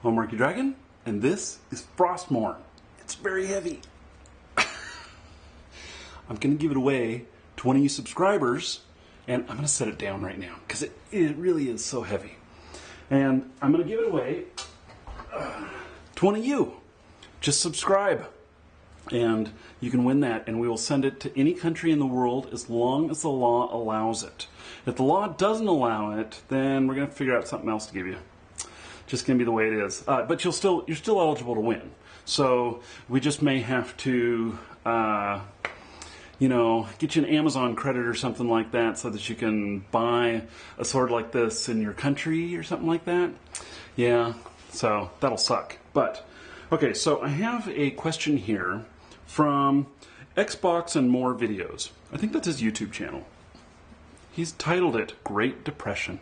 I'm Marky Dragon, and this is Frostmourne. It's very heavy. I'm going to give it away to one of you subscribers, and I'm going to set it down right now because it really is so heavy. And I'm going to give it away to one of you. Just subscribe, and you can win that, and we will send it to any country in the world as long as the law allows it. If the law doesn't allow it, then we're going to figure out something else to give you. Just going to be the way it is. But you're still eligible to win. So we just may have to, get you an Amazon credit or something like that so that you can buy a sword like this in your country or something like that. Yeah, so that'll suck. But, okay, so I have a question here from Xbox and More Videos. I think that's his YouTube channel. He's titled it Great Depression.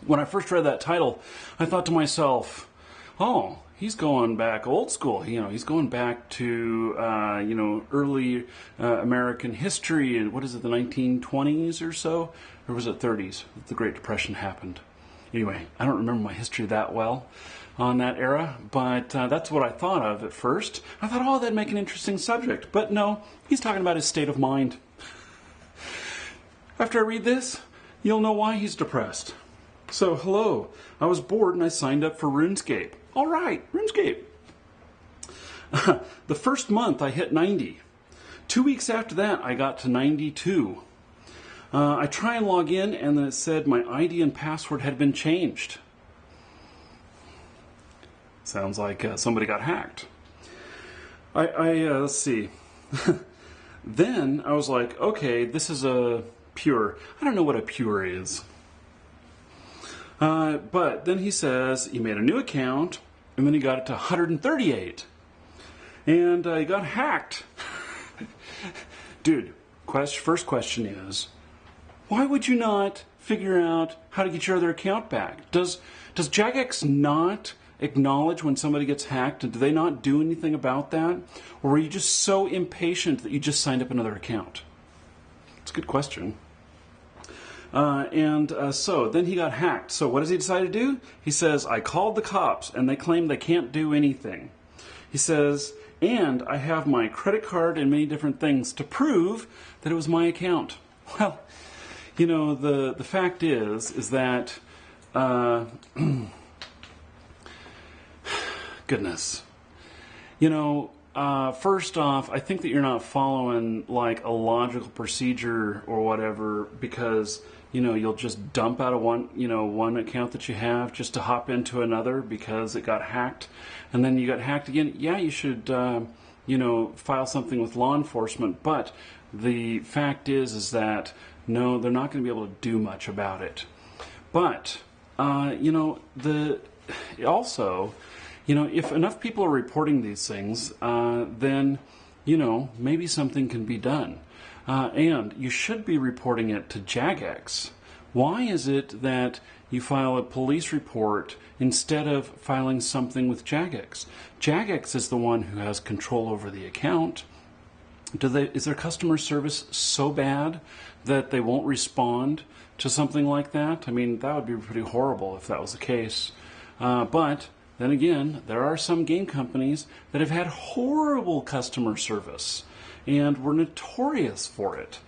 When I first read that title, I thought to myself, oh, he's going back old school. He's going back to, early American history. And what is it, the 1920s or so? Or was it 30s that the Great Depression happened? Anyway, I don't remember my history that well on that era, but that's what I thought of at first. I thought, oh, that'd make an interesting subject. But no, he's talking about his state of mind. After I read this, you'll know why he's depressed. So, hello, I was bored and I signed up for RuneScape. All right, RuneScape. The first month I hit 90. 2 weeks after that, I got to 92. I try and log in and then it said my ID and password had been changed. Sounds like somebody got hacked. Let's see. Then I was like, okay, this is a pure. I don't know what a pure is. But then he says he made a new account, and then he got it to 138. And he got hacked. Dude, first question is, why would you not figure out how to get your other account back? Does Jagex not acknowledge when somebody gets hacked, and do they not do anything about that? Or were you just so impatient that you just signed up another account? It's a good question. So then he got hacked. So what does he decide to do? He says, I called the cops and they claim they can't do anything. He says, and I have my credit card and many different things to prove that it was my account. Well, the fact is that, goodness, first off, I think that you're not following like a logical procedure or whatever because, you'll just dump out of one account that you have just to hop into another because it got hacked and then you got hacked again. Yeah, you should, file something with law enforcement. But the fact is that no, they're not going to be able to do much about it. But, if enough people are reporting these things, then, maybe something can be done. And you should be reporting it to Jagex. Why is it that you file a police report instead of filing something with Jagex? Jagex is the one who has control over the account. Is their customer service so bad that they won't respond to something like that? I mean, that would be pretty horrible if that was the case. But then again, there are some game companies that have had horrible customer service and were notorious for it.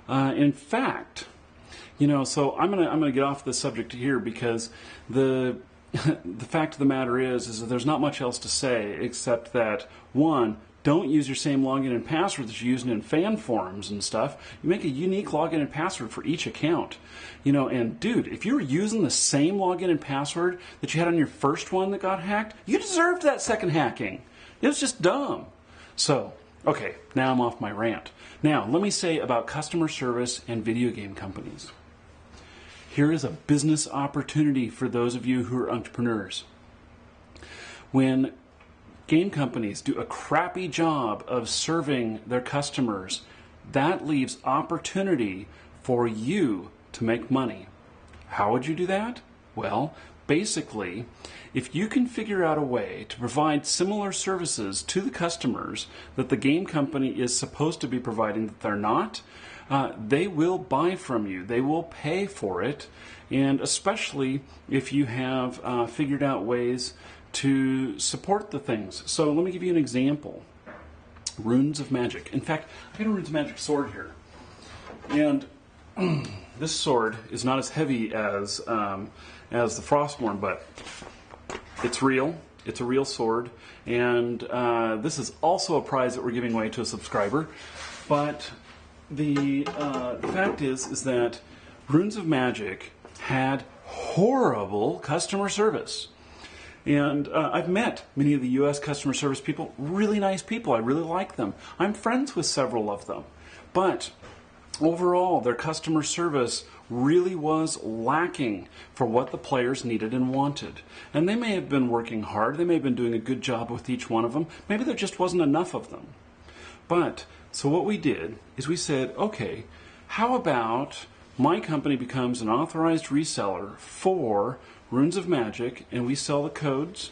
In fact, so I'm gonna get off the subject here because the fact of the matter is that there's not much else to say except that one, don't use your same login and password that you're using in fan forums and stuff. You make a unique login and password for each account. And dude, if you were using the same login and password that you had on your first one that got hacked, you deserved that second hacking. It was just dumb. So, okay, now I'm off my rant. Now, let me say about customer service and video game companies. Here is a business opportunity for those of you who are entrepreneurs. When game companies do a crappy job of serving their customers, that leaves opportunity for you to make money. How would you do that? Well, basically, if you can figure out a way to provide similar services to the customers that the game company is supposed to be providing that they're not, they will buy from you. They will pay for it, and especially if you have figured out ways to support the things. So let me give you an example. Runes of Magic. In fact, I got a Runes of Magic sword here. And this sword is not as heavy as the Frostmourne, but it's real. It's a real sword. And this is also a prize that we're giving away to a subscriber. But the fact is that Runes of Magic had horrible customer service. And I've met many of the U.S. customer service people, really nice people. I really like them. I'm friends with several of them. But overall, their customer service really was lacking for what the players needed and wanted. And they may have been working hard. They may have been doing a good job with each one of them. Maybe there just wasn't enough of them. But, so what we did is we said, okay, how about my company becomes an authorized reseller for Runes of Magic, and we sell the codes,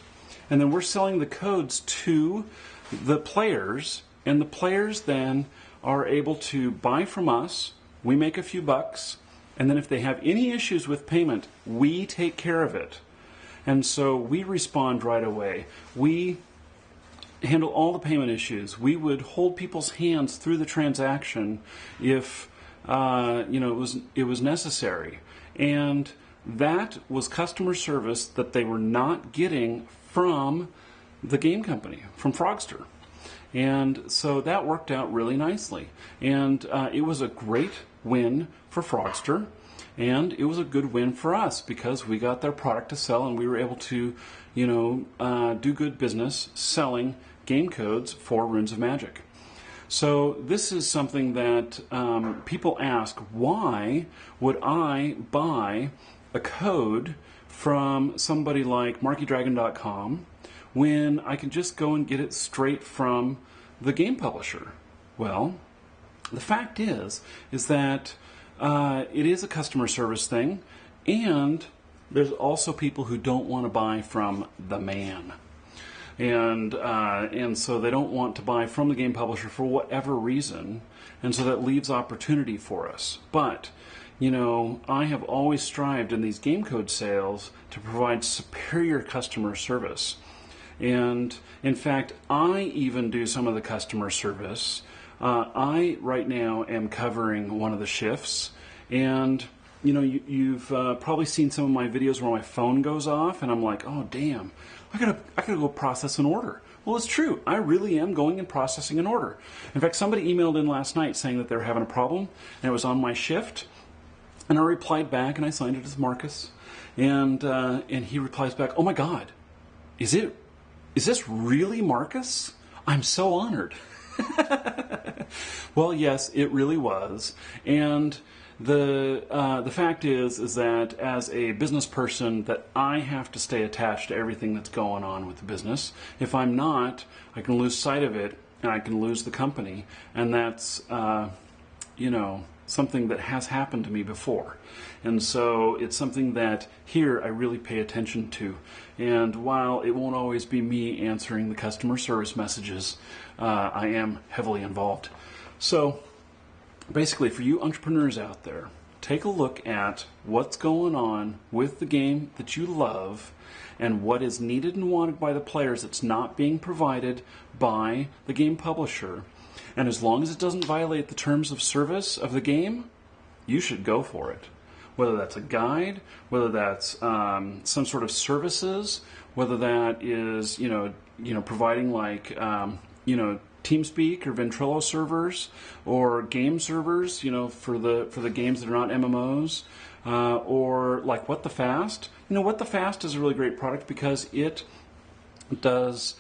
and then we're selling the codes to the players, and the players then are able to buy from us. We make a few bucks, and then if they have any issues with payment, we take care of it. And so we respond right away. We handle all the payment issues. We would hold people's hands through the transaction if it was necessary. And that was customer service that they were not getting from the game company, from Frogster. And so that worked out really nicely. And it was a great win for Frogster, and it was a good win for us because we got their product to sell, and we were able to, do good business selling game codes for Runes of Magic. So this is something that people ask, why would I buy a code from somebody like MarkyDragon.com when I can just go and get it straight from the game publisher? Well, the fact is that it is a customer service thing, and there's also people who don't want to buy from the man. And so they don't want to buy from the game publisher for whatever reason, and so that leaves opportunity for us. But I have always strived in these game code sales to provide superior customer service. And in fact, I even do some of the customer service. I right now am covering one of the shifts, and you've probably seen some of my videos where my phone goes off, and I'm like, oh damn, I gotta go process an order. Well, it's true. I really am going and processing an order. In fact, somebody emailed in last night saying that they were having a problem, and it was on my shift. And I replied back, and I signed it as Marcus. And he replies back, oh my God, is this really Marcus? I'm so honored. Well, yes, it really was. And the fact is that as a business person, that I have to stay attached to everything that's going on with the business. If I'm not, I can lose sight of it, and I can lose the company. And that's, something that has happened to me before. And so it's something that here I really pay attention to. And while it won't always be me answering the customer service messages, I am heavily involved. So basically, for you entrepreneurs out there, take a look at what's going on with the game that you love and what is needed and wanted by the players that's not being provided by the game publisher. And as long as it doesn't violate the terms of service of the game, you should go for it. Whether that's a guide, whether that's some sort of services, whether that is providing like TeamSpeak or Ventrilo servers or game servers, for the games that are not MMOs, or like What the Fast. What the Fast is a really great product because it does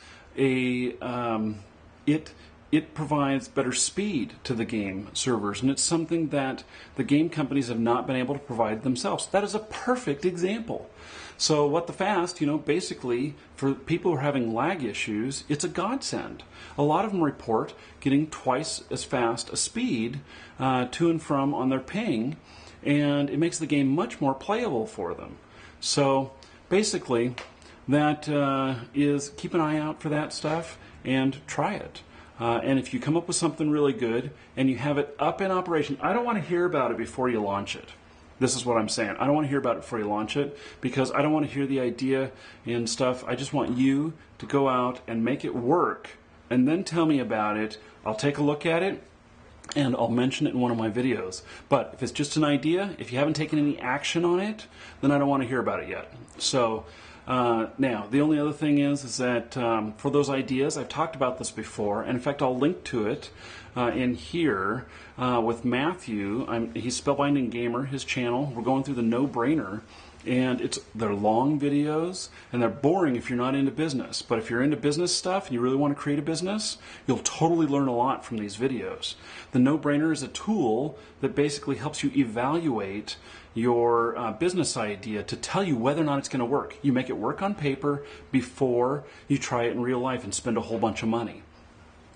it provides better speed to the game servers, and it's something that the game companies have not been able to provide themselves. That is a perfect example. So What the Fast, basically for people who are having lag issues, it's a godsend. A lot of them report getting twice as fast a speed to and from on their ping, and it makes the game much more playable for them. So basically, that is, keep an eye out for that stuff and try it. And if you come up with something really good and you have it up in operation, I don't want to hear about it before you launch it. This is what I'm saying. I don't want to hear about it before you launch it because I don't want to hear the idea and stuff. I just want you to go out and make it work and then tell me about it. I'll take a look at it and I'll mention it in one of my videos. But if it's just an idea, if you haven't taken any action on it, then I don't want to hear about it yet. So now, the only other thing is that for those ideas, I've talked about this before, and in fact, I'll link to it in here with Matthew. He's Spellbinding Gamer, his channel. We're going through the no-brainer, and they're long videos, and they're boring if you're not into business. But if you're into business stuff and you really want to create a business, you'll totally learn a lot from these videos. The no-brainer is a tool that basically helps you evaluate your business idea to tell you whether or not it's going to work. You make it work on paper before you try it in real life and spend a whole bunch of money.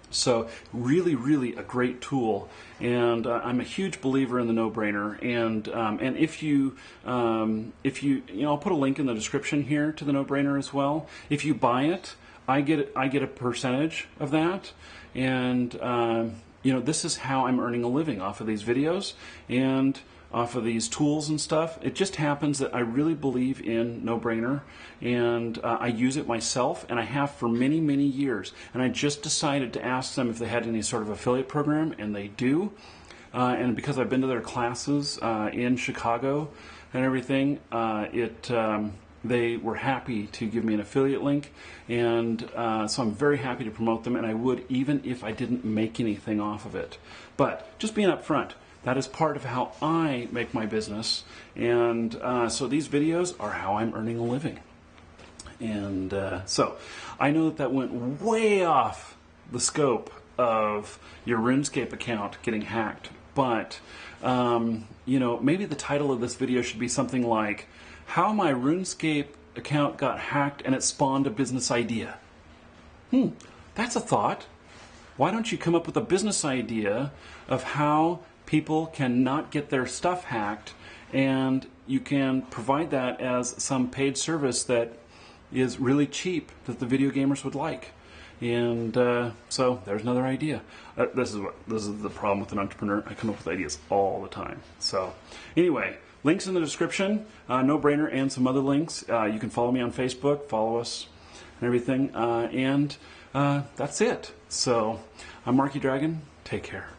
So really, really a great tool, and I'm a huge believer in the no-brainer. And if you I'll put a link in the description here to the no-brainer as well. If you buy it, I get a percentage of that, and this is how I'm earning a living off of these videos and off of these tools and stuff. It just happens that I really believe in no-brainer, and I use it myself, and I have for many, many years. And I just decided to ask them if they had any sort of affiliate program, and they do. And because I've been to their classes in Chicago and everything, they were happy to give me an affiliate link, and so I'm very happy to promote them, and I would even if I didn't make anything off of it. But just being upfront, that is part of how I make my business, and so these videos are how I'm earning a living. And so I know that went way off the scope of your RuneScape account getting hacked, but maybe the title of this video should be something like "How My RuneScape Account Got Hacked and It Spawned a Business Idea." That's a thought. Why don't you come up with a business idea of how people cannot get their stuff hacked, and you can provide that as some paid service that is really cheap that the video gamers would like. And so there's another idea. This is the problem with an entrepreneur. I come up with ideas all the time. So anyway, links in the description, no-brainer, and some other links. You can follow me on Facebook, follow us, and everything. And that's it. So I'm Marky Dragon. Take care.